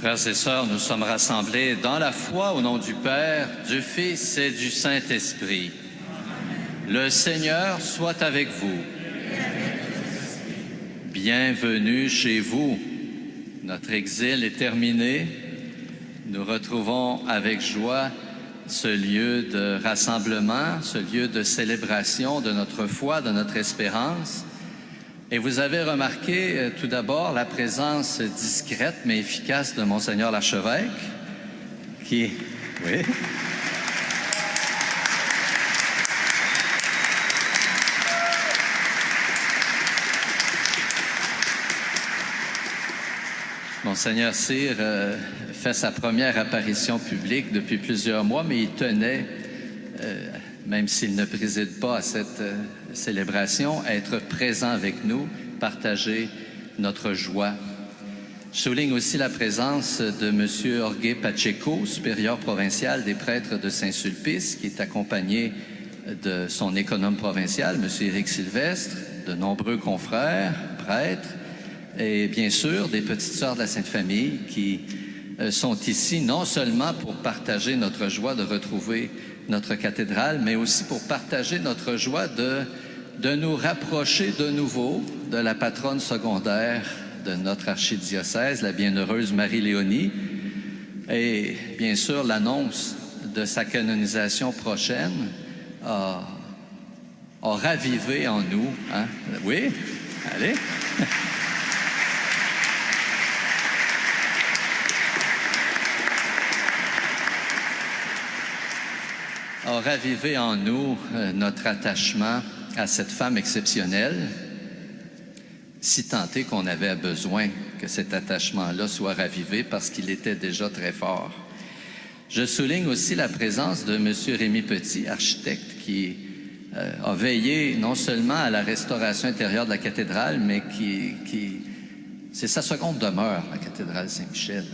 Frères et sœurs, nous sommes rassemblés dans la foi au nom du Père, du Fils et du Saint-Esprit. Le Seigneur soit avec vous. Bienvenue chez vous. Notre exil est terminé. Nous retrouvons avec joie ce lieu de rassemblement, ce lieu de célébration de notre foi, de notre espérance. Et vous avez remarqué tout d'abord la présence discrète mais efficace de Monseigneur l'archevêque, qui... Oui. Monseigneur Cyr fait sa première apparition publique depuis plusieurs mois, mais il tenait, même s'il ne préside pas à cette célébration, à être présent avec nous, partager notre joie. Je souligne aussi la présence de M. Jorge Pacheco, supérieur provincial des prêtres de Saint-Sulpice, qui est accompagné de son économe provincial, M. Éric Sylvestre, de nombreux confrères, prêtres, et bien sûr des petites sœurs de la Sainte Famille qui sont ici non seulement pour partager notre joie de retrouver notre cathédrale, mais aussi pour partager notre joie de nous rapprocher de nouveau de la patronne secondaire de notre archidiocèse, la bienheureuse Marie-Léonie, et bien sûr l'annonce de sa canonisation prochaine a ravivé en nous. Hein? Oui? Allez! A ravivé en nous notre attachement à cette femme exceptionnelle, si tant est qu'on avait besoin que cet attachement-là soit ravivé parce qu'il était déjà très fort. Je souligne aussi la présence de M. Rémy Petit, architecte, qui a veillé non seulement à la restauration intérieure de la cathédrale, mais c'est sa seconde demeure, la cathédrale Saint-Michel,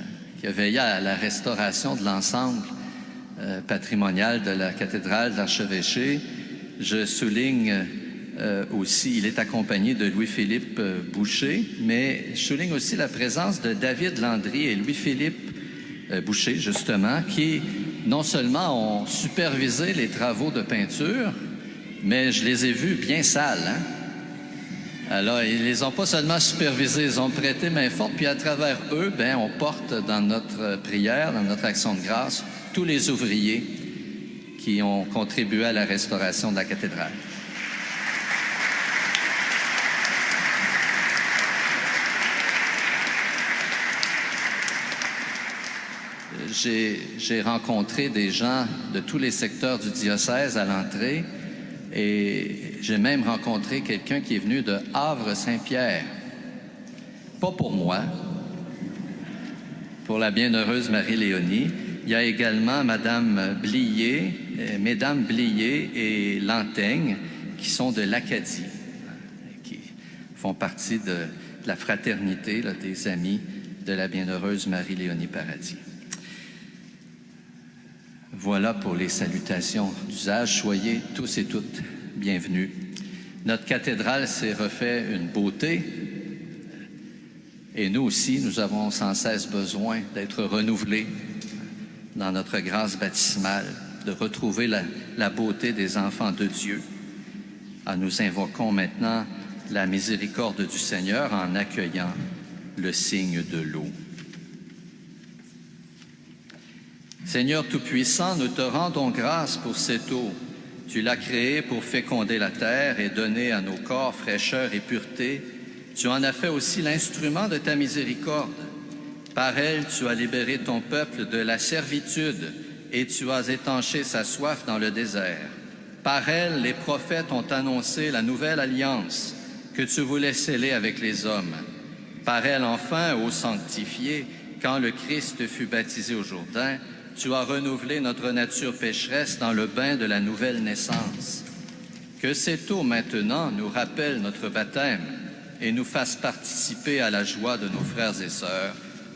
qui a veillé à la restauration de l'ensemble patrimonial de la cathédrale d'archevêché. Je souligne aussi, il est accompagné de Louis-Philippe Boucher, mais je souligne aussi la présence de David Landry et Louis-Philippe Boucher, justement, qui non seulement ont supervisé les travaux de peinture, mais je les ai vus bien sales, hein? Alors, ils les ont pas seulement supervisés, ils ont prêté main forte, puis à travers eux, on porte dans notre prière, dans notre action de grâce, tous les ouvriers qui ont contribué à la restauration de la cathédrale. J'ai rencontré des gens de tous les secteurs du diocèse à l'entrée et j'ai même rencontré quelqu'un qui est venu de Havre-Saint-Pierre. Pas pour moi, pour la bienheureuse Marie-Léonie. Il y a également Mesdames Blier et Lantaigne qui sont de l'Acadie, qui font partie de la fraternité des amis de la bienheureuse Marie-Léonie Paradis. Voilà pour les salutations d'usage. Soyez tous et toutes bienvenus. Notre cathédrale s'est refait une beauté et nous aussi, nous avons sans cesse besoin d'être renouvelés dans notre grâce baptismale, de retrouver la beauté des enfants de Dieu. Nous invoquons maintenant la miséricorde du Seigneur en accueillant le signe de l'eau. Seigneur Tout-Puissant, nous te rendons grâce pour cette eau. Tu l'as créée pour féconder la terre et donner à nos corps fraîcheur et pureté. Tu en as fait aussi l'instrument de ta miséricorde. Par elle, tu as libéré ton peuple de la servitude et tu as étanché sa soif dans le désert. Par elle, les prophètes ont annoncé la nouvelle alliance que tu voulais sceller avec les hommes. Par elle, enfin, ô sanctifié, quand le Christ fut baptisé au Jourdain, tu as renouvelé notre nature pécheresse dans le bain de la nouvelle naissance. Que cette eau maintenant nous rappelle notre baptême et nous fasse participer à la joie de nos frères et sœurs,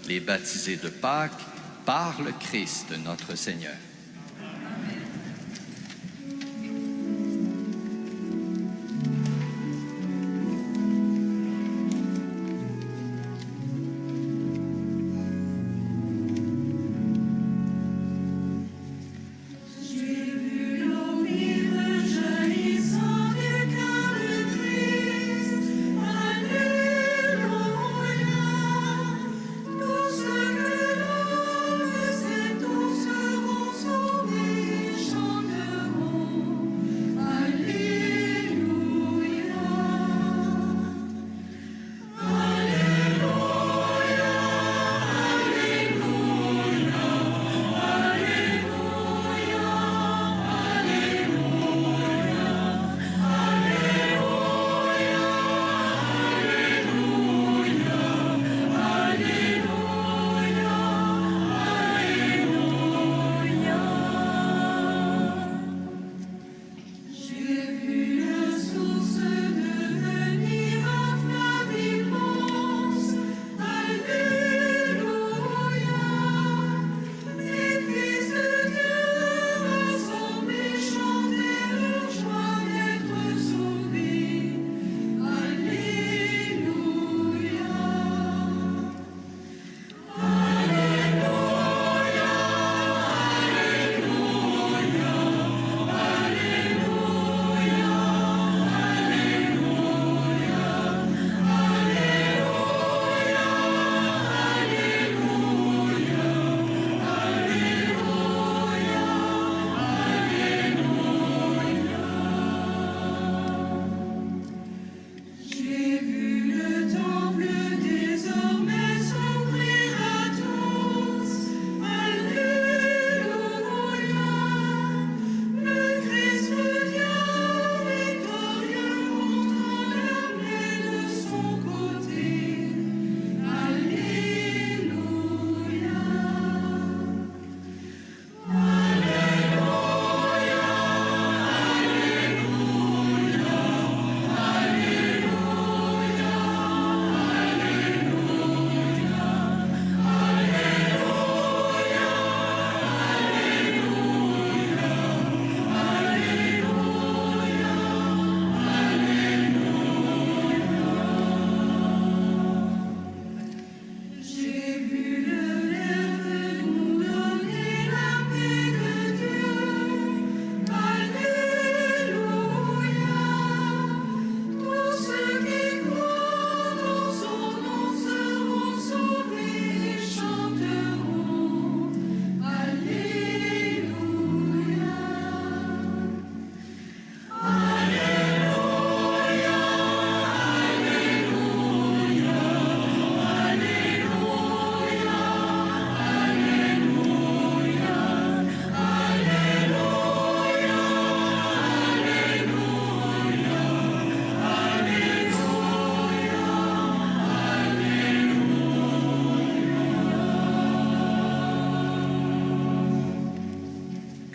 les baptisés de Pâques, par le Christ notre Seigneur. Tous ceux que l'on veut, c'est tous seront sauvés.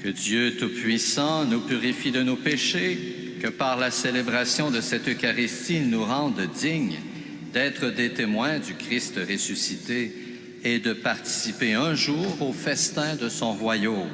Que Dieu Tout-Puissant nous purifie de nos péchés, que par la célébration de cette Eucharistie, il nous rende dignes d'être des témoins du Christ ressuscité et de participer un jour au festin de son royaume.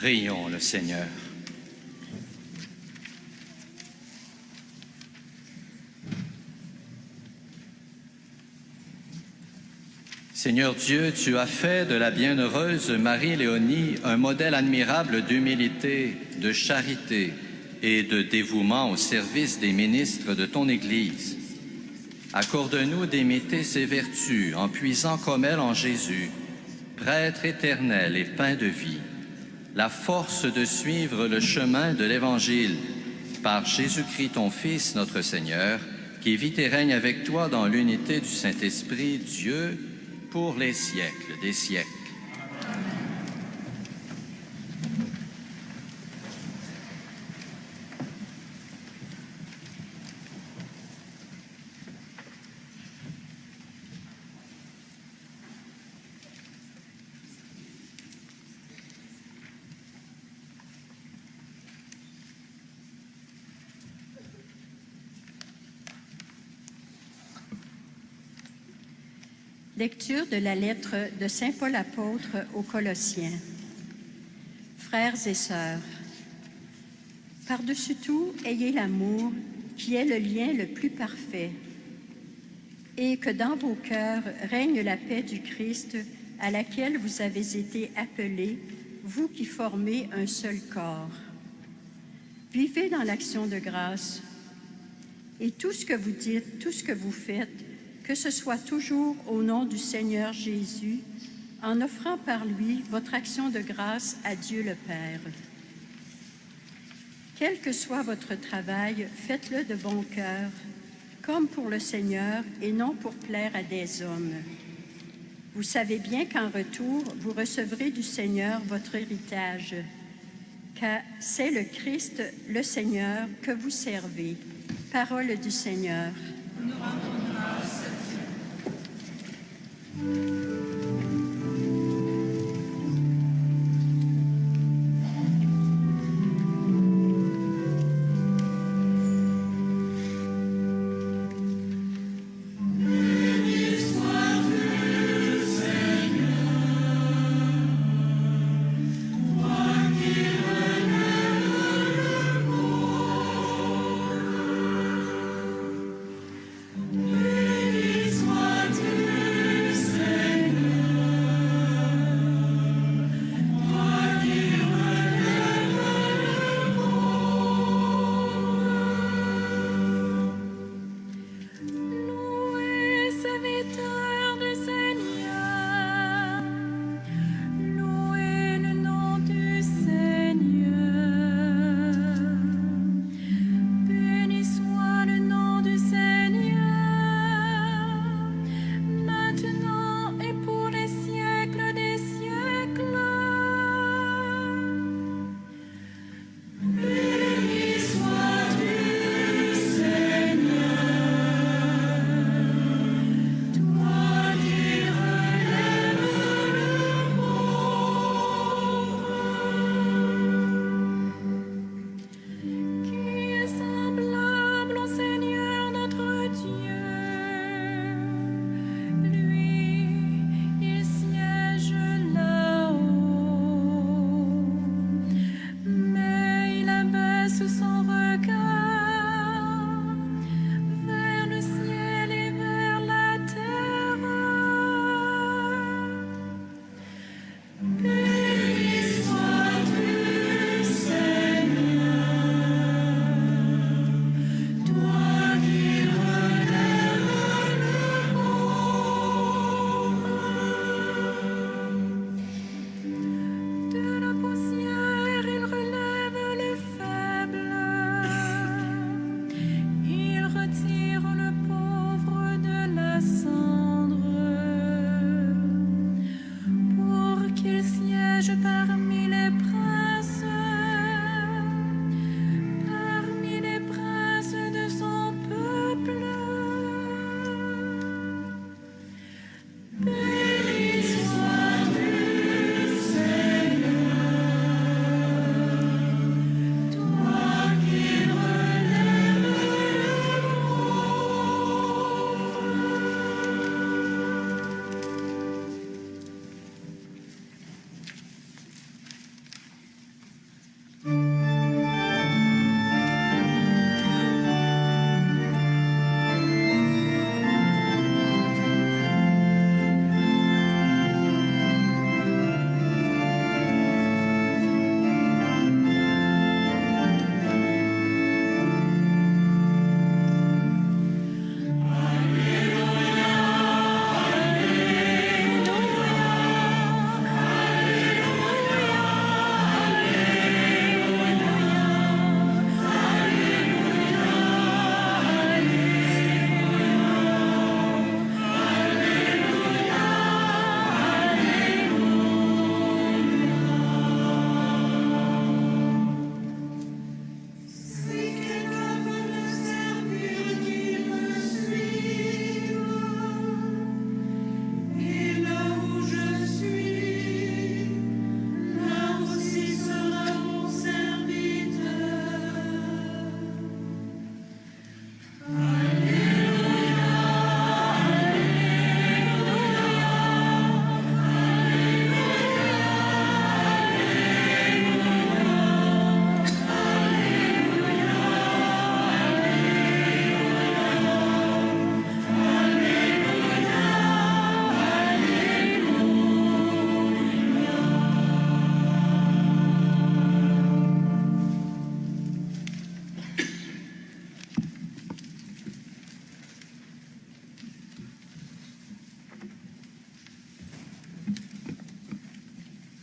Prions le Seigneur. Seigneur Dieu, tu as fait de la bienheureuse Marie-Léonie un modèle admirable d'humilité, de charité et de dévouement au service des ministres de ton Église. Accorde-nous d'imiter ses vertus en puisant comme elle en Jésus, prêtre éternel et pain de vie, la force de suivre le chemin de l'Évangile par Jésus-Christ ton Fils, notre Seigneur, qui vit et règne avec toi dans l'unité du Saint-Esprit, Dieu, pour les siècles des siècles. Lecture de la lettre de Saint Paul apôtre aux Colossiens. Frères et sœurs, par-dessus tout, ayez l'amour qui est le lien le plus parfait, et que dans vos cœurs règne la paix du Christ à laquelle vous avez été appelés, vous qui formez un seul corps. Vivez dans l'action de grâce, et tout ce que vous dites, tout ce que vous faites, que ce soit toujours au nom du Seigneur Jésus, en offrant par lui votre action de grâce à Dieu le Père. Quel que soit votre travail, faites-le de bon cœur, comme pour le Seigneur et non pour plaire à des hommes. Vous savez bien qu'en retour, vous recevrez du Seigneur votre héritage, car c'est le Christ, le Seigneur, que vous servez. Parole du Seigneur. Nous rendons grâce à Dieu. Béni soit-tu, Seigneur.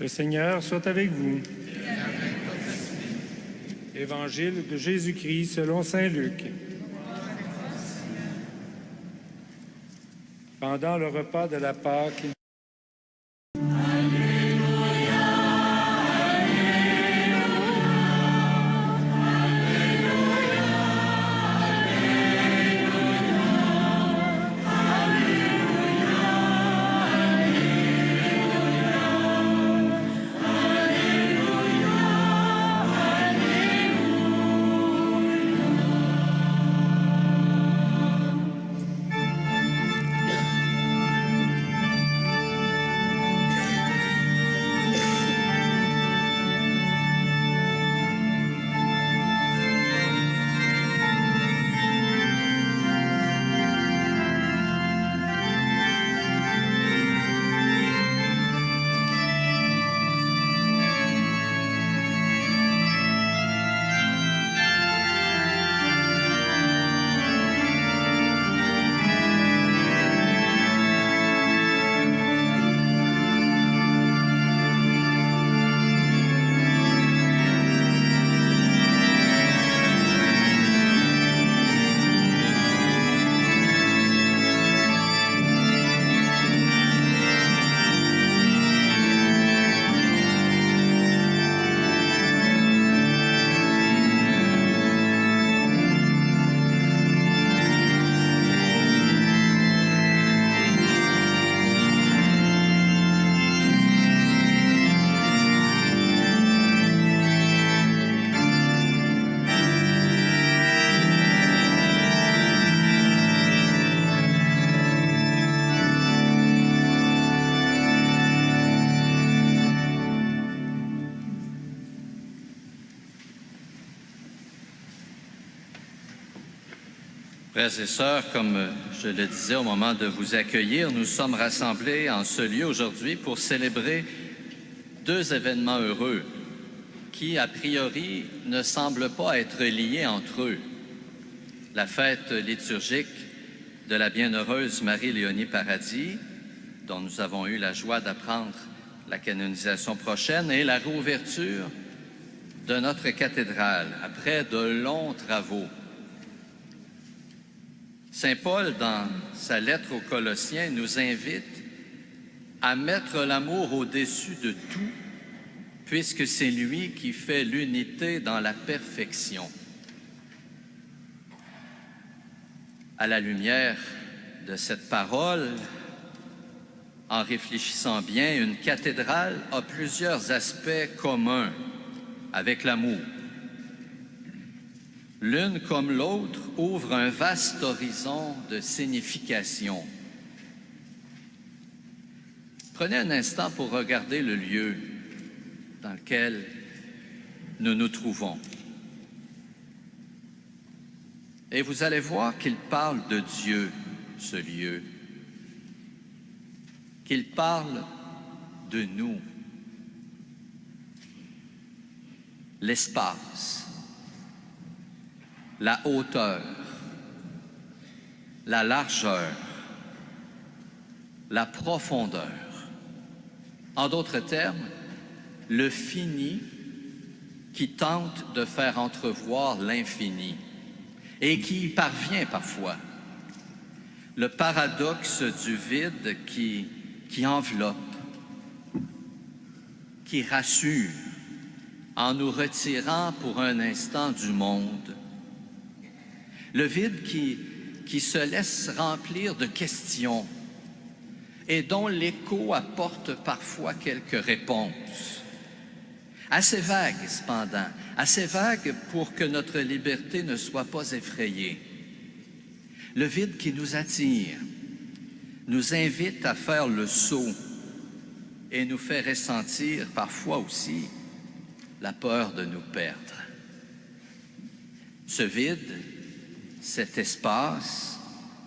Le Seigneur soit avec vous. Évangile de Jésus-Christ selon saint Luc. Pendant le repas de la Pâque, Frères et sœurs, comme je le disais au moment de vous accueillir, nous sommes rassemblés en ce lieu aujourd'hui pour célébrer deux événements heureux qui, a priori, ne semblent pas être liés entre eux. La fête liturgique de la bienheureuse Marie-Léonie Paradis, dont nous avons eu la joie d'apprendre la canonisation prochaine, et la réouverture de notre cathédrale après de longs travaux. Saint Paul, dans sa lettre aux Colossiens, nous invite à mettre l'amour au-dessus de tout, puisque c'est lui qui fait l'unité dans la perfection. À la lumière de cette parole, en réfléchissant bien, une cathédrale a plusieurs aspects communs avec l'amour. L'une comme l'autre ouvre un vaste horizon de signification. Prenez un instant pour regarder le lieu dans lequel nous nous trouvons. Et vous allez voir qu'il parle de Dieu, ce lieu, qu'il parle de nous, l'espace, la hauteur, la largeur, la profondeur. En d'autres termes, le fini qui tente de faire entrevoir l'infini et qui y parvient parfois. Le paradoxe du vide qui enveloppe, qui rassure en nous retirant pour un instant du monde. Le vide qui se laisse remplir de questions et dont l'écho apporte parfois quelques réponses. Assez vagues, cependant, assez vagues pour que notre liberté ne soit pas effrayée. Le vide qui nous attire, nous invite à faire le saut et nous fait ressentir parfois aussi la peur de nous perdre. Ce vide, cet espace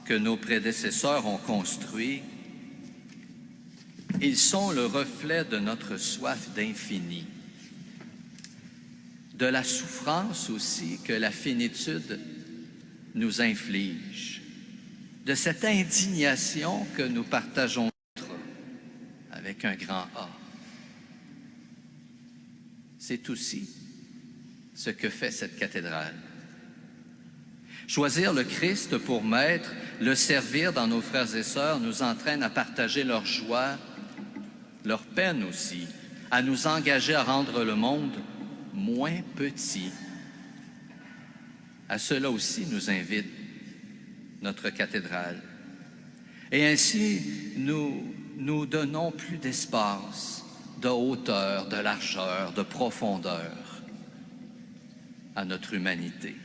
que nos prédécesseurs ont construit, ils sont le reflet de notre soif d'infini, de la souffrance aussi que la finitude nous inflige, de cette indignation que nous partageons avec un grand A. C'est aussi ce que fait cette cathédrale. Choisir le Christ pour maître, le servir dans nos frères et sœurs nous entraîne à partager leur joie, leur peine aussi, à nous engager à rendre le monde moins petit. À cela aussi nous invite notre cathédrale. Et ainsi, nous donnons plus d'espace, de hauteur, de largeur, de profondeur à notre humanité.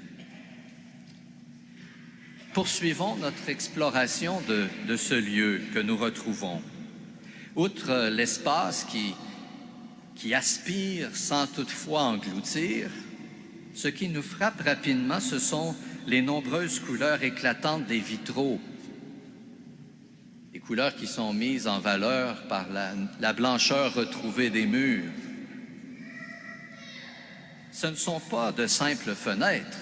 Poursuivons notre exploration de ce lieu que nous retrouvons. Outre l'espace qui aspire sans toutefois engloutir, ce qui nous frappe rapidement, ce sont les nombreuses couleurs éclatantes des vitraux. Des couleurs qui sont mises en valeur par la blancheur retrouvée des murs. Ce ne sont pas de simples fenêtres,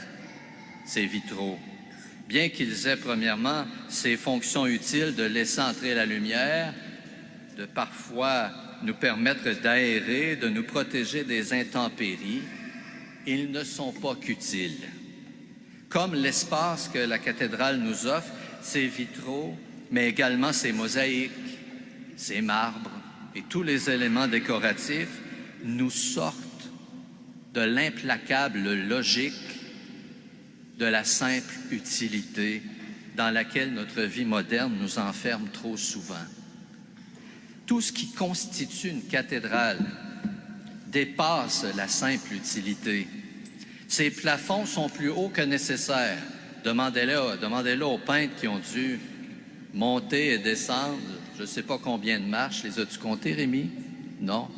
ces vitraux. Bien qu'ils aient premièrement ces fonctions utiles de laisser entrer la lumière, de parfois nous permettre d'aérer, de nous protéger des intempéries, ils ne sont pas qu'utiles. Comme l'espace que la cathédrale nous offre, ces vitraux, mais également ces mosaïques, ces marbres et tous les éléments décoratifs nous sortent de l'implacable logique de la simple utilité dans laquelle notre vie moderne nous enferme trop souvent. Tout ce qui constitue une cathédrale dépasse la simple utilité. Ses plafonds sont plus hauts que nécessaire. Demandez-le aux peintres qui ont dû monter et descendre, je ne sais pas combien de marches. Les as-tu comptés, Rémi? Non,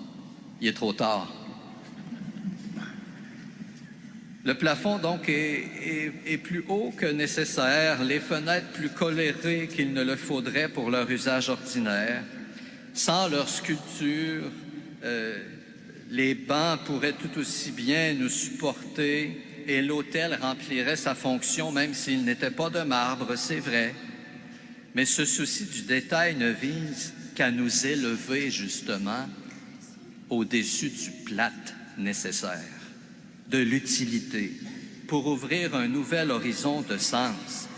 il est trop tard. Le plafond, donc, est plus haut que nécessaire, les fenêtres plus colorées qu'il ne le faudrait pour leur usage ordinaire. Sans leur sculpture, les bancs pourraient tout aussi bien nous supporter et l'autel remplirait sa fonction même s'il n'était pas de marbre, c'est vrai. Mais ce souci du détail ne vise qu'à nous élever, justement, au-dessus du plâtre nécessaire, de l'utilité, pour ouvrir un nouvel horizon de sens.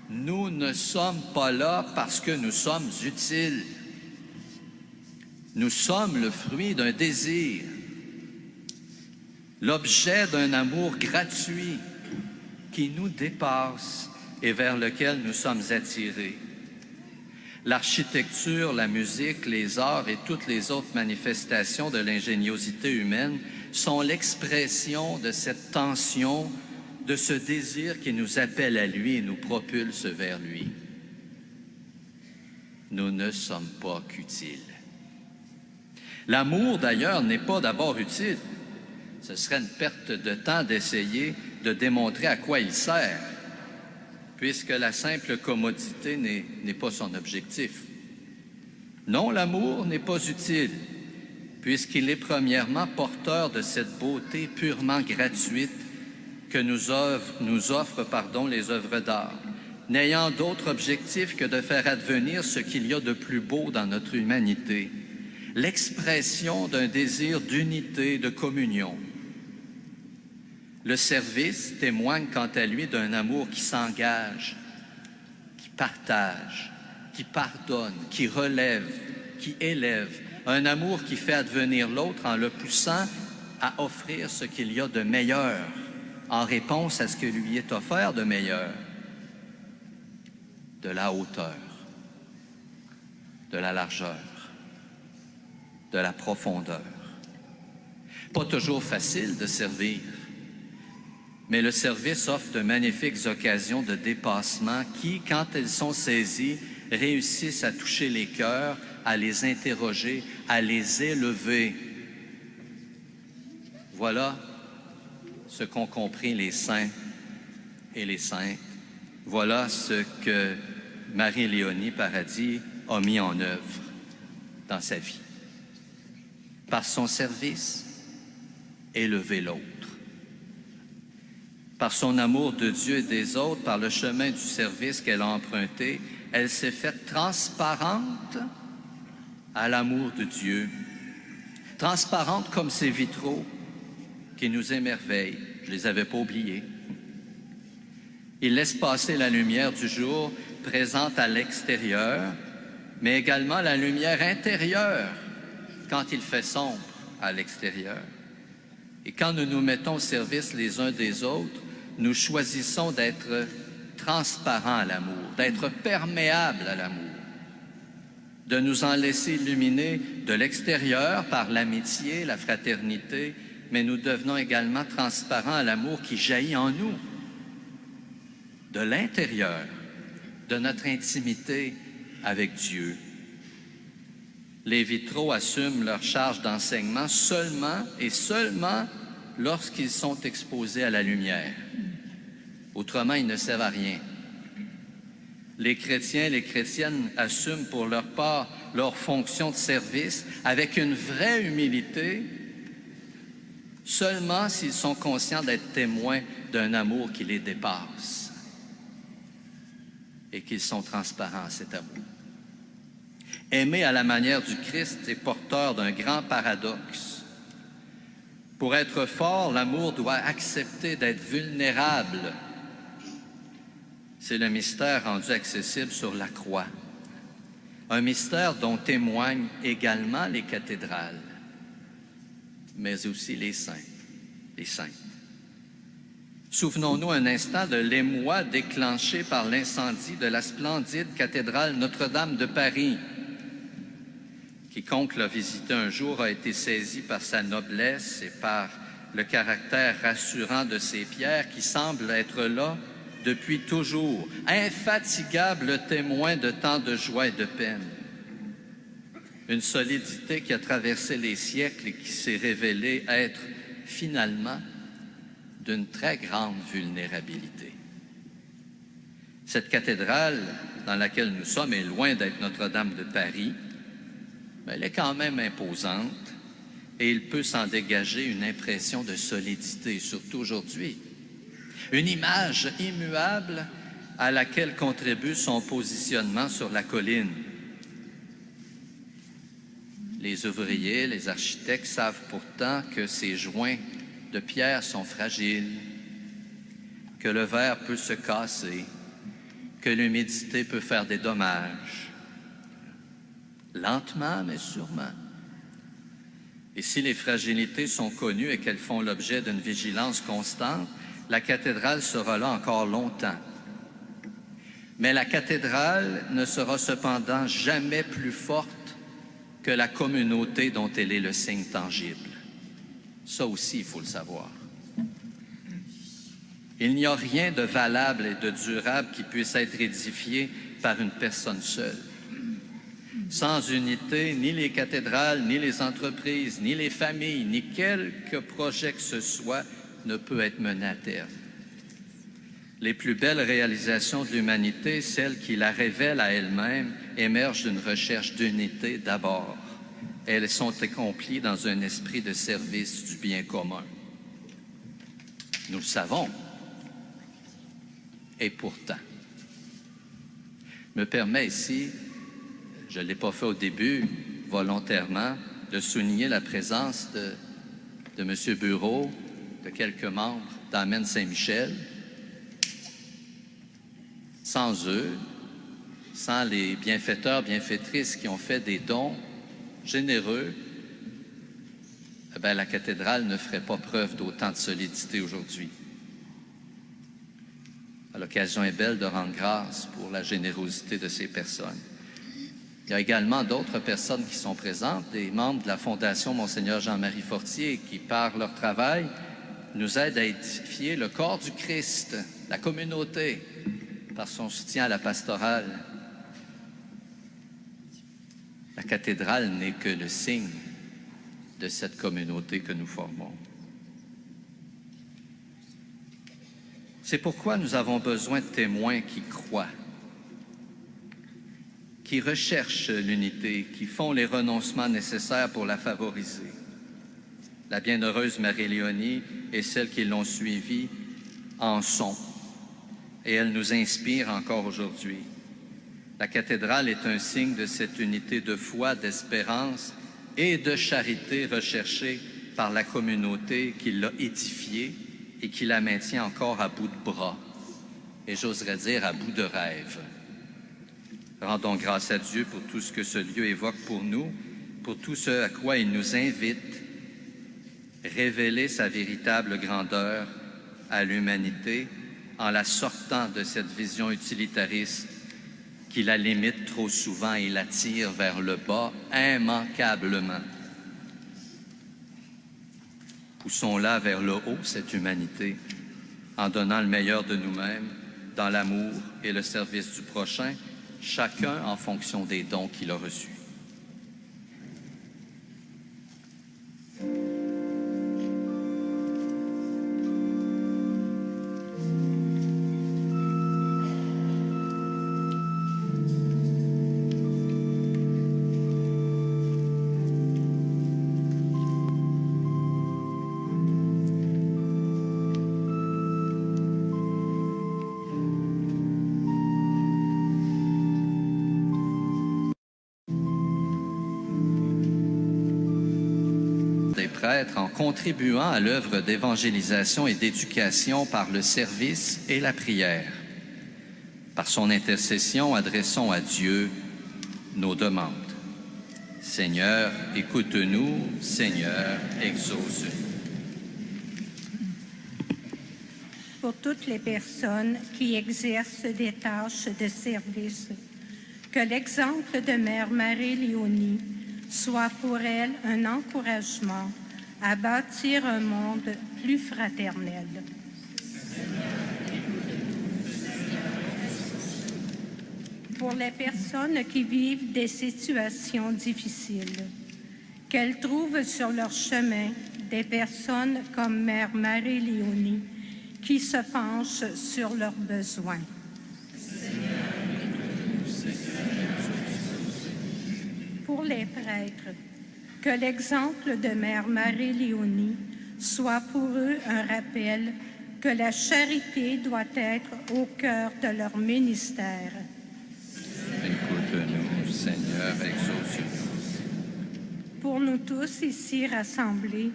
Nous ne sommes pas là parce que nous sommes utiles. Nous sommes le fruit d'un désir, l'objet d'un amour gratuit qui nous dépasse et vers lequel nous sommes attirés. L'architecture, la musique, les arts et toutes les autres manifestations de l'ingéniosité humaine sont l'expression de cette tension, de ce désir qui nous appelle à lui et nous propulse vers lui. Nous ne sommes pas qu'utiles. L'amour, d'ailleurs, n'est pas d'abord utile. Ce serait une perte de temps d'essayer de démontrer à quoi il sert, puisque la simple commodité n'est pas son objectif. Non, l'amour n'est pas utile, puisqu'il est premièrement porteur de cette beauté purement gratuite que nous offrent les œuvres d'art, n'ayant d'autre objectif que de faire advenir ce qu'il y a de plus beau dans notre humanité, l'expression d'un désir d'unité, de communion. Le service témoigne quant à lui d'un amour qui s'engage, qui partage, qui pardonne, qui relève, qui élève, un amour qui fait advenir l'autre en le poussant à offrir ce qu'il y a de meilleur en réponse à ce que lui est offert de meilleur, de la hauteur, de la largeur, de la profondeur. Pas toujours facile de servir, mais le service offre de magnifiques occasions de dépassement qui, quand elles sont saisies, réussissent à toucher les cœurs, à les interroger, à les élever. Voilà ce qu'ont compris les saints et les saintes. Voilà ce que Marie-Léonie Paradis a mis en œuvre dans sa vie. Par son service, élever l'autre. Par son amour de Dieu et des autres, par le chemin du service qu'elle a emprunté, elle s'est faite transparente à l'amour de Dieu. Transparente comme ces vitraux, qui nous émerveillent. Je ne les avais pas oubliés. Il laisse passer la lumière du jour présente à l'extérieur, mais également la lumière intérieure quand il fait sombre à l'extérieur. Et quand nous nous mettons au service les uns des autres, nous choisissons d'être transparents à l'amour, d'être perméables à l'amour, de nous en laisser illuminer de l'extérieur par l'amitié, la fraternité, mais nous devenons également transparents à l'amour qui jaillit en nous, de l'intérieur, de notre intimité avec Dieu. Les vitraux assument leur charge d'enseignement seulement et seulement lorsqu'ils sont exposés à la lumière. Autrement, ils ne servent à rien. Les chrétiens, les chrétiennes assument pour leur part leur fonction de service avec une vraie humilité, seulement s'ils sont conscients d'être témoins d'un amour qui les dépasse et qu'ils sont transparents à cet amour. Aimer à la manière du Christ est porteur d'un grand paradoxe. Pour être fort, l'amour doit accepter d'être vulnérable. C'est le mystère rendu accessible sur la croix. Un mystère dont témoignent également les cathédrales, mais aussi les saints, les saintes. Souvenons-nous un instant de l'émoi déclenché par l'incendie de la splendide cathédrale Notre-Dame de Paris. Quiconque l'a visité un jour a été saisi par sa noblesse et par le caractère rassurant de ses pierres qui semblent être là depuis toujours, infatigable témoin de tant de joie et de peine. Une solidité qui a traversé les siècles et qui s'est révélée être finalement d'une très grande vulnérabilité. Cette cathédrale dans laquelle nous sommes est loin d'être Notre-Dame de Paris, mais elle est quand même imposante et il peut s'en dégager une impression de solidité, surtout aujourd'hui. Une image immuable à laquelle contribue son positionnement sur la colline. Les ouvriers, les architectes savent pourtant que ces joints de pierre sont fragiles, que le verre peut se casser, que l'humidité peut faire des dommages. Lentement, mais sûrement. Et si les fragilités sont connues et qu'elles font l'objet d'une vigilance constante, la cathédrale sera là encore longtemps. Mais la cathédrale ne sera cependant jamais plus forte que la communauté dont elle est le signe tangible. Ça aussi, il faut le savoir. Il n'y a rien de valable et de durable qui puisse être édifié par une personne seule. Sans unité, ni les cathédrales, ni les entreprises, ni les familles, ni quelque projet que ce soit ne peut être mené à terme. Les plus belles réalisations de l'humanité, celles qui la révèlent à elle-même, émergent d'une recherche d'unité d'abord. Elles sont accomplies dans un esprit de service du bien commun. Nous le savons. Et pourtant, me permet ici, je ne l'ai pas fait au début, volontairement, de souligner la présence de M. Bureau, de quelques membres d'Amen Saint-Michel. Sans eux, sans les bienfaiteurs, bienfaitrices qui ont fait des dons généreux, eh bien, la cathédrale ne ferait pas preuve d'autant de solidité aujourd'hui. L'occasion est belle de rendre grâce pour la générosité de ces personnes. Il y a également d'autres personnes qui sont présentes, des membres de la Fondation Monseigneur Jean-Marie Fortier, qui, par leur travail, nous aident à édifier le corps du Christ, la communauté, par son soutien à la pastorale. La cathédrale n'est que le signe de cette communauté que nous formons. C'est pourquoi nous avons besoin de témoins qui croient, qui recherchent l'unité, qui font les renoncements nécessaires pour la favoriser. La bienheureuse Marie-Léonie et celles qui l'ont suivie en sont, et elle nous inspire encore aujourd'hui. La cathédrale est un signe de cette unité de foi, d'espérance et de charité recherchée par la communauté qui l'a édifiée et qui la maintient encore à bout de bras, et j'oserais dire à bout de rêve. Rendons grâce à Dieu pour tout ce que ce lieu évoque pour nous, pour tout ce à quoi il nous invite, révéler sa véritable grandeur à l'humanité en la sortant de cette vision utilitariste qui la limite trop souvent et la tire vers le bas immanquablement. Poussons-la vers le haut, cette humanité, en donnant le meilleur de nous-mêmes, dans l'amour et le service du prochain, chacun en fonction des dons qu'il a reçus. Prêtre en contribuant à l'œuvre d'évangélisation et d'éducation par le service et la prière. Par son intercession, adressons à Dieu nos demandes. Seigneur, écoute-nous. Seigneur, exauce-nous. Pour toutes les personnes qui exercent des tâches de service, que l'exemple de Mère Marie-Léonie soit pour elles un encouragement à bâtir un monde plus fraternel. Pour les personnes qui vivent des situations difficiles, qu'elles trouvent sur leur chemin des personnes comme Mère Marie-Léonie qui se penchent sur leurs besoins. Pour les prêtres, que l'exemple de Mère Marie-Léonie soit pour eux un rappel que la charité doit être au cœur de leur ministère. Écoute-nous, Seigneur, exauce-nous. Pour nous tous ici rassemblés,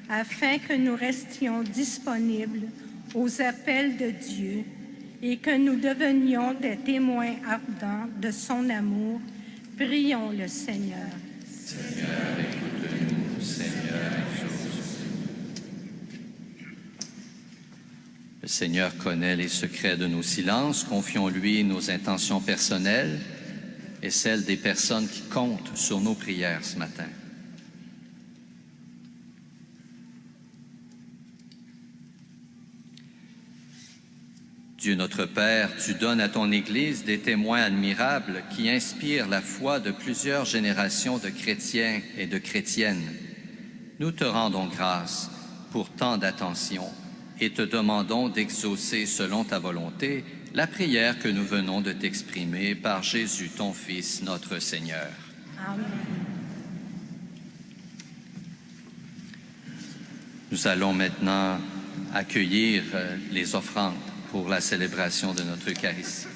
afin que nous restions disponibles aux appels de Dieu et que nous devenions des témoins ardents de son amour, prions le Seigneur. Seigneur, écoute-nous. Seigneur, exauce-nous. Le Seigneur connaît les secrets de nos silences. Confions-lui nos intentions personnelles et celles des personnes qui comptent sur nos prières ce matin. Dieu notre Père, tu donnes à ton Église des témoins admirables qui inspirent la foi de plusieurs générations de chrétiens et de chrétiennes. Nous te rendons grâce pour tant d'attention et te demandons d'exaucer selon ta volonté la prière que nous venons de t'exprimer par Jésus, ton Fils, notre Seigneur. Amen. Nous allons maintenant accueillir les offrandes pour la célébration de notre Eucharistie.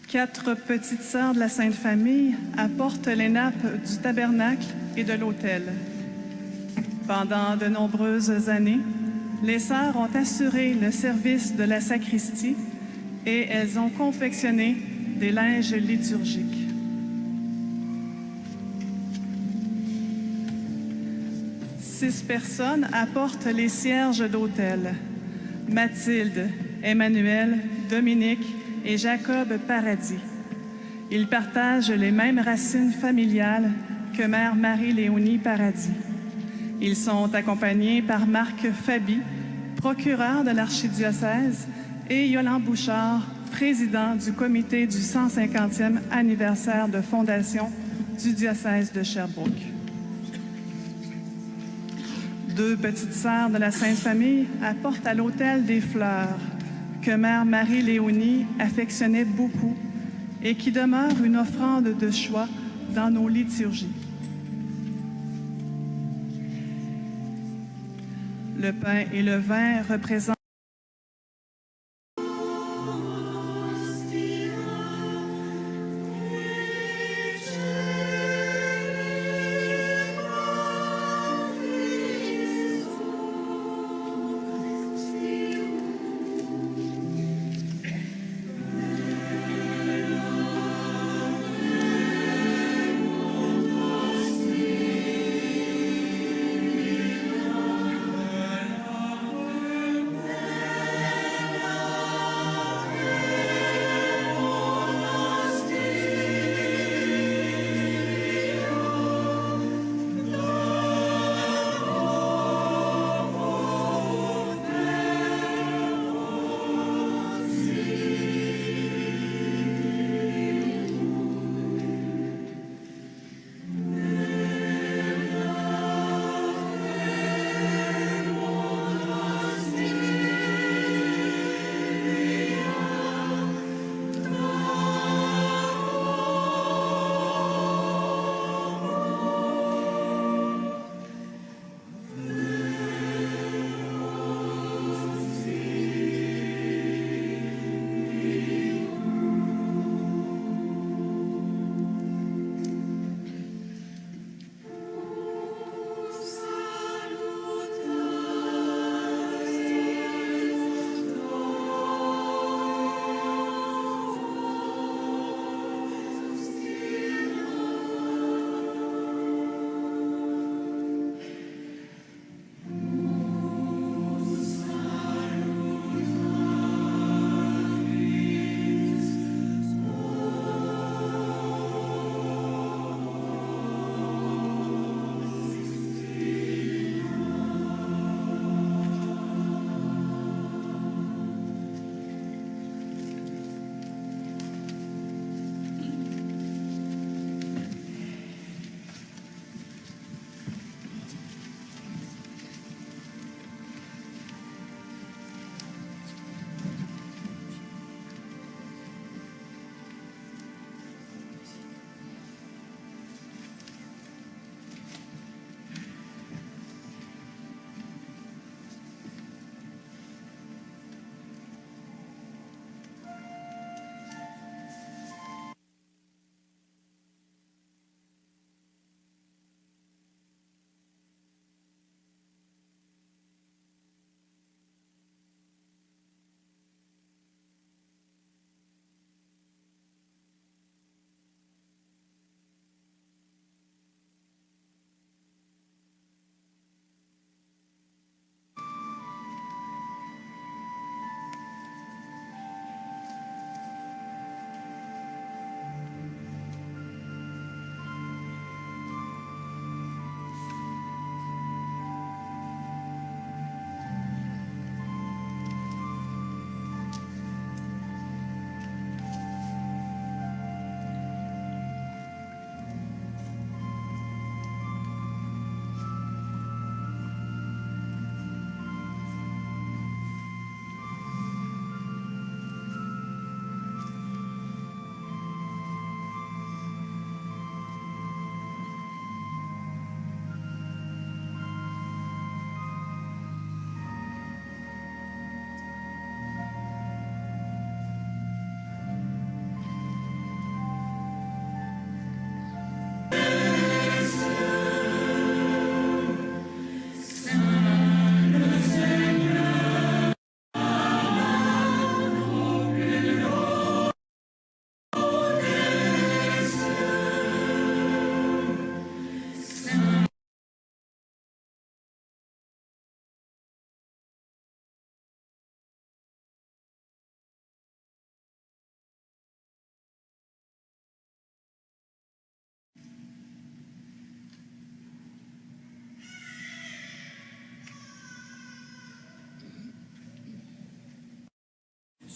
Quatre petites sœurs de la Sainte Famille apportent les nappes du tabernacle et de l'autel. Pendant de nombreuses années, les sœurs ont assuré le service de la sacristie et elles ont confectionné des linges liturgiques. Six personnes apportent les cierges d'autel. Mathilde, Emmanuel, Dominique et Jacob Paradis. Ils partagent les mêmes racines familiales que Mère Marie-Léonie Paradis. Ils sont accompagnés par Marc Faby, procureur de l'archidiocèse, et Yolande Bouchard, président du comité du 150e anniversaire de fondation du diocèse de Sherbrooke. Deux petites sœurs de la Sainte Famille apportent à l'autel des fleurs que Mère Marie-Léonie affectionnait beaucoup et qui demeurent une offrande de choix dans nos liturgies. Le pain et le vin représentent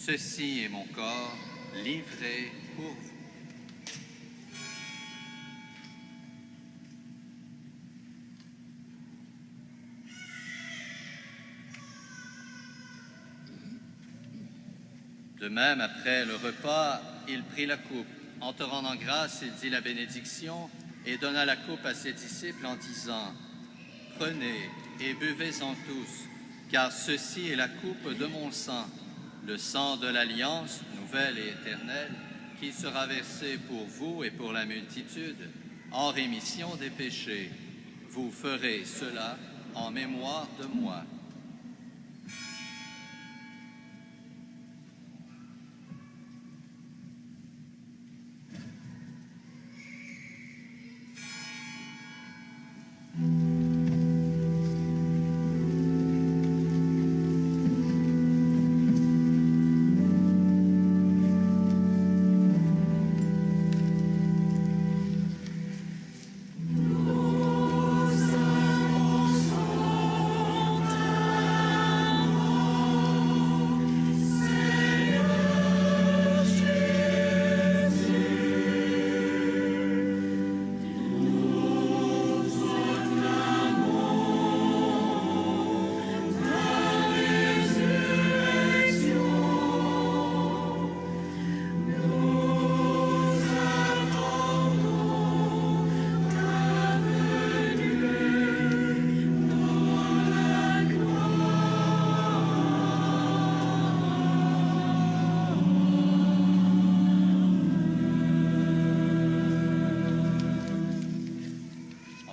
Ceci est mon corps livré pour vous. De même, après le repas, il prit la coupe. En te rendant grâce, il dit la bénédiction et donna la coupe à ses disciples en disant « Prenez et buvez-en tous, car ceci est la coupe de mon sang, le sang de l'alliance nouvelle et éternelle, qui sera versé pour vous et pour la multitude en rémission des péchés. Vous ferez cela en mémoire de moi. »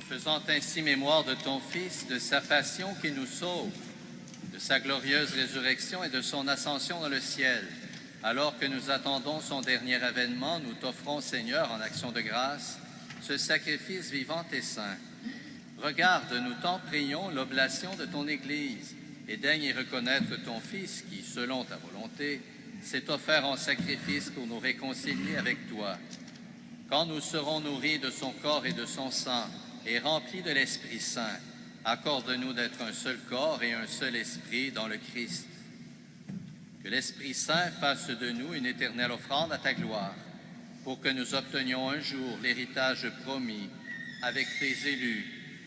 Faisant ainsi mémoire de ton Fils, de sa passion qui nous sauve, de sa glorieuse résurrection et de son ascension dans le ciel, alors que nous attendons son dernier avènement, nous t'offrons, Seigneur, en action de grâce, ce sacrifice vivant et saint. Regarde, nous t'en prions, l'oblation de ton Église, et daigne y reconnaître ton Fils qui, selon ta volonté, s'est offert en sacrifice pour nous réconcilier avec toi. Quand nous serons nourris de son corps et de son sang, et remplis de l'Esprit Saint, accorde-nous d'être un seul corps et un seul esprit dans le Christ. Que l'Esprit Saint fasse de nous une éternelle offrande à ta gloire, pour que nous obtenions un jour l'héritage promis avec tes élus.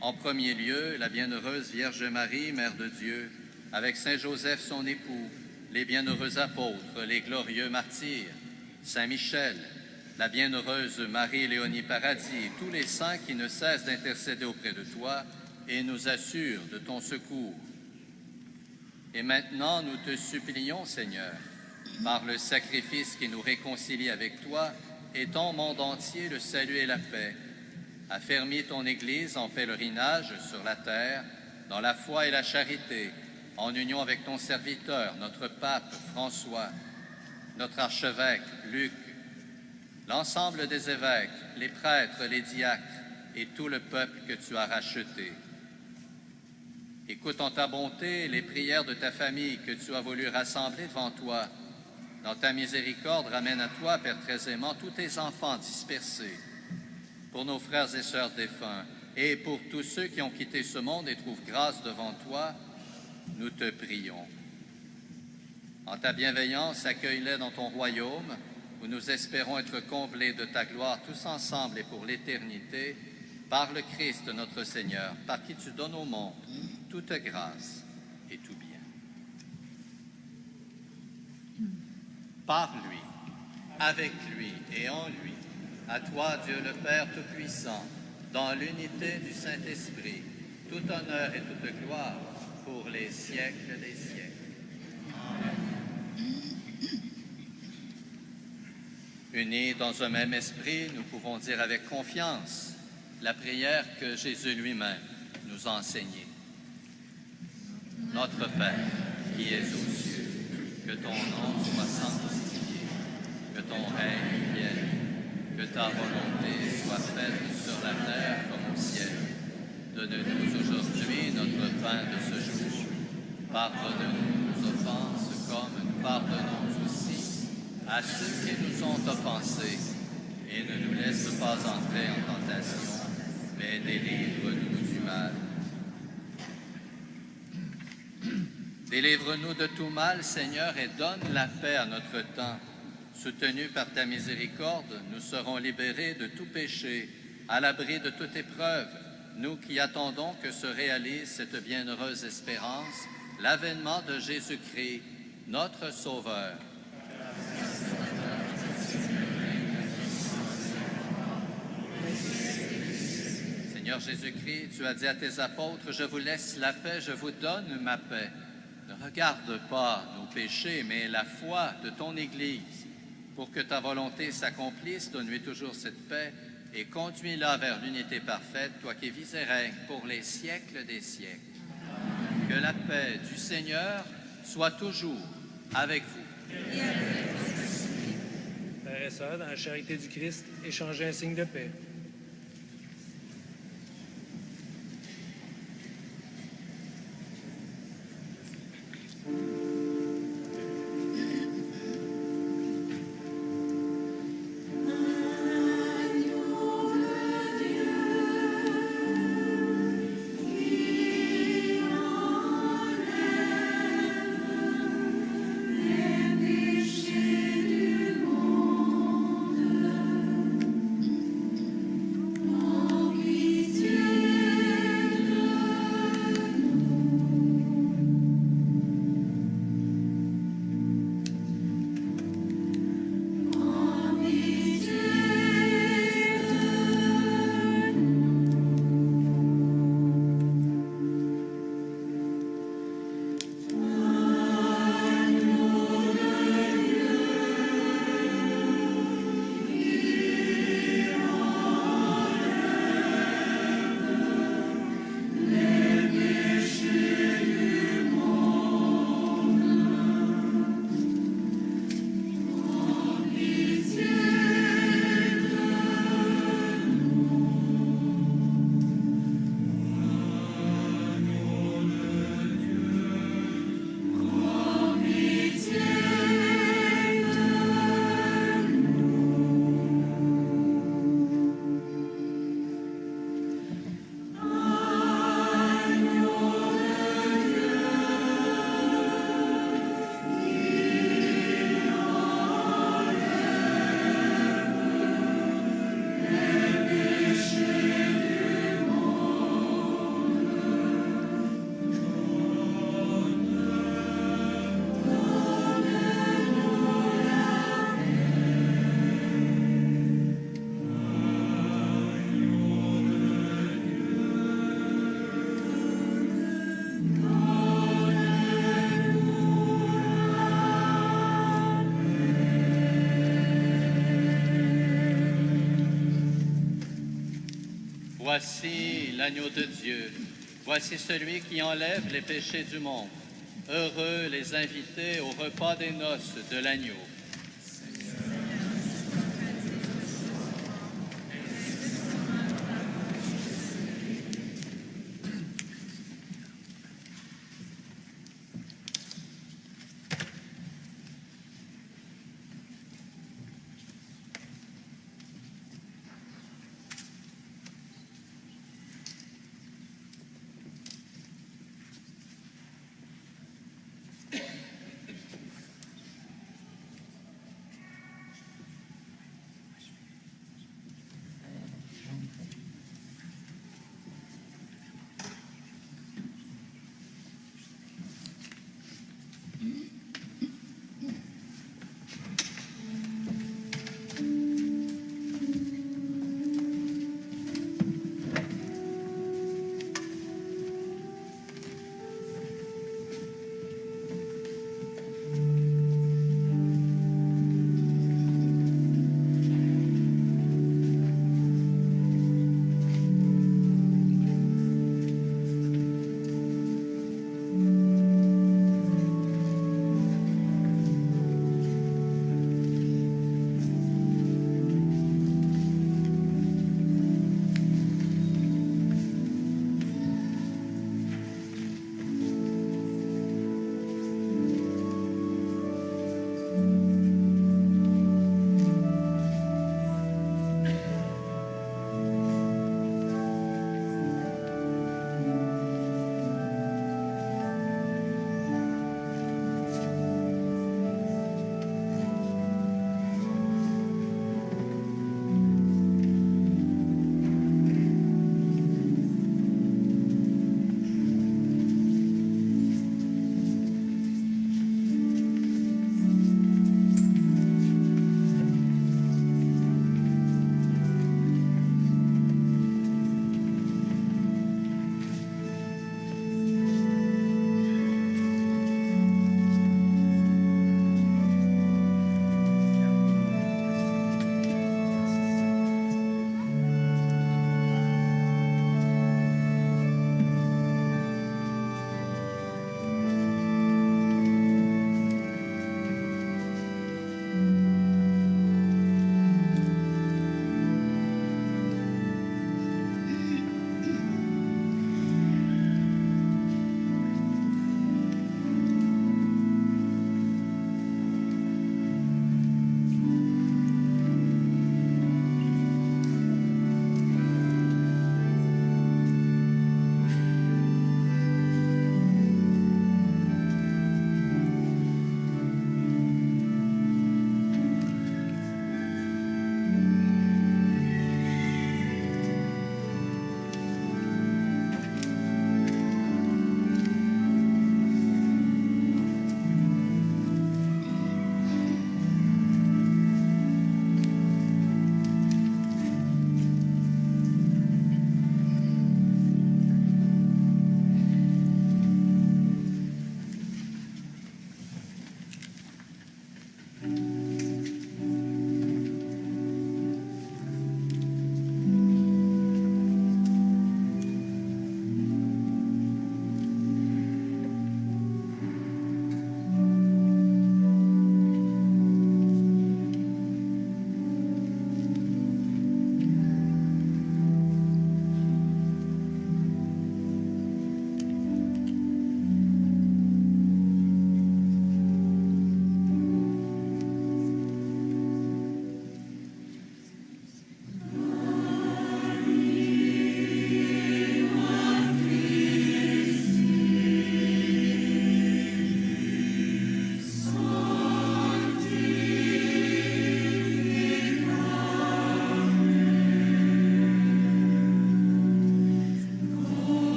En premier lieu, la bienheureuse Vierge Marie, Mère de Dieu, avec Saint Joseph son époux, les bienheureux apôtres, les glorieux martyrs, Saint Michel, la bienheureuse Marie-Léonie Paradis, tous les saints qui ne cessent d'intercéder auprès de toi et nous assurent de ton secours. Et maintenant, nous te supplions, Seigneur, par le sacrifice qui nous réconcilie avec toi, étends au monde entier le salut et la paix. Affermis ton Église en pèlerinage sur la terre, dans la foi et la charité, en union avec ton serviteur, notre pape François, notre archevêque Luc, l'ensemble des évêques, les prêtres, les diacres et tout le peuple que tu as racheté. Écoute en ta bonté les prières de ta famille que tu as voulu rassembler devant toi. Dans ta miséricorde, ramène à toi, Père très aimant, tous tes enfants dispersés. Pour nos frères et sœurs défunts et pour tous ceux qui ont quitté ce monde et trouvent grâce devant toi, nous te prions. En ta bienveillance, accueille-les dans ton royaume, où nous espérons être comblés de ta gloire tous ensemble et pour l'éternité, par le Christ notre Seigneur, par qui tu donnes au monde toute grâce et tout bien. Par lui, avec lui et en lui, à toi, Dieu le Père Tout-Puissant, dans l'unité du Saint-Esprit, tout honneur et toute gloire pour les siècles des siècles. Amen. Unis dans un même esprit, nous pouvons dire avec confiance la prière que Jésus lui-même nous a enseignée. Notre Père, qui es aux cieux, que ton nom soit sanctifié, que ton règne vienne, que ta volonté soit faite sur la terre comme au ciel. Donne-nous aujourd'hui notre pain de ce jour. Pardonne-nous nos offenses comme nous pardonnons aussi à ceux qui nous ont offensés. Et ne nous laisse pas entrer en tentation, mais délivre-nous du mal. Délivre-nous de tout mal, Seigneur, et donne la paix à notre temps. Soutenus par ta miséricorde, nous serons libérés de tout péché, à l'abri de toute épreuve, nous qui attendons que se réalise cette bienheureuse espérance, l'avènement de Jésus-Christ, notre Sauveur. Seigneur Jésus-Christ, tu as dit à tes apôtres, « Je vous laisse la paix, je vous donne ma paix. » Ne regarde pas nos péchés, mais la foi de ton Église. Pour que ta volonté s'accomplisse, donne-lui toujours cette paix et conduis-la vers l'unité parfaite, toi qui vis et règnes pour les siècles des siècles. Que la paix du Seigneur soit toujours avec vous. Frères et sœurs, dans la charité du Christ, échangez un signe de paix. Voici l'agneau de Dieu. Voici celui qui enlève les péchés du monde. Heureux les invités au repas des noces de l'agneau.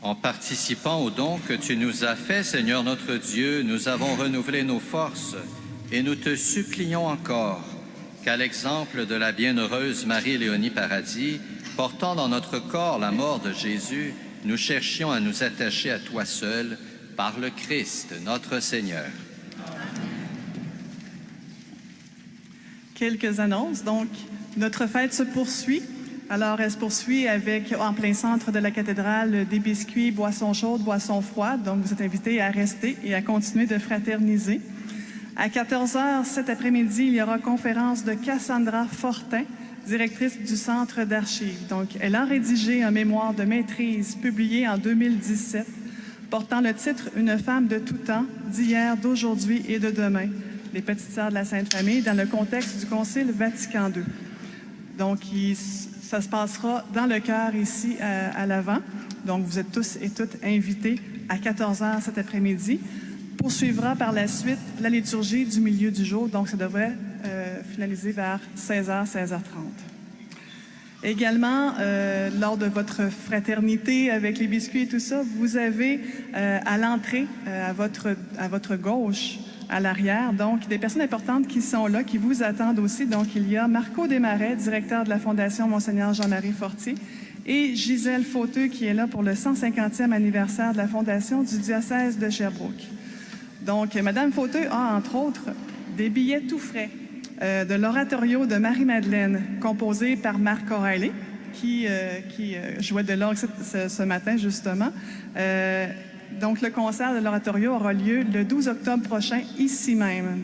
En participant au don que tu nous as fait, Seigneur notre Dieu, nous avons renouvelé nos forces et nous te supplions encore qu'à l'exemple de la bienheureuse Marie-Léonie Paradis, portant dans notre corps la mort de Jésus, nous cherchions à nous attacher à toi seul par le Christ, notre Seigneur. Quelques annonces. Donc, notre fête se poursuit. Alors, elle se poursuit avec, en plein centre de la cathédrale, des biscuits, boissons chaudes, boissons froides. Donc, vous êtes invités à rester et à continuer de fraterniser. À 14h cet après-midi, il y aura conférence de Cassandra Fortin, directrice du Centre d'archives. Donc, elle a rédigé un mémoire de maîtrise publié en 2017 portant le titre « Une femme de tout temps, d'hier, d'aujourd'hui et de demain, les petites sœurs de la Sainte Famille dans le contexte du Concile Vatican II ». Donc, ça se passera dans le chœur ici à l'avant. Donc, vous êtes tous et toutes invités à 14h cet après-midi. Poursuivra par la suite la liturgie du milieu du jour. Donc, ça devrait finaliser vers 16h, 16h30. Également, lors de votre fraternité avec les biscuits et tout ça, vous avez à l'entrée, à votre gauche, à l'arrière, donc des personnes importantes qui sont là, qui vous attendent aussi. Donc, il y a Marco Desmarais, directeur de la Fondation Monseigneur Jean-Marie Fortier, et Gisèle Fauteux, qui est là pour le 150e anniversaire de la Fondation du diocèse de Sherbrooke. Donc, Mme Fauteux a, entre autres, des billets tout frais de l'oratorio de Marie-Madeleine, composé par Marc O'Reilly, qui jouait de l'orgue ce matin, justement. Donc, le concert de l'oratorio aura lieu le 12 octobre prochain, ici même.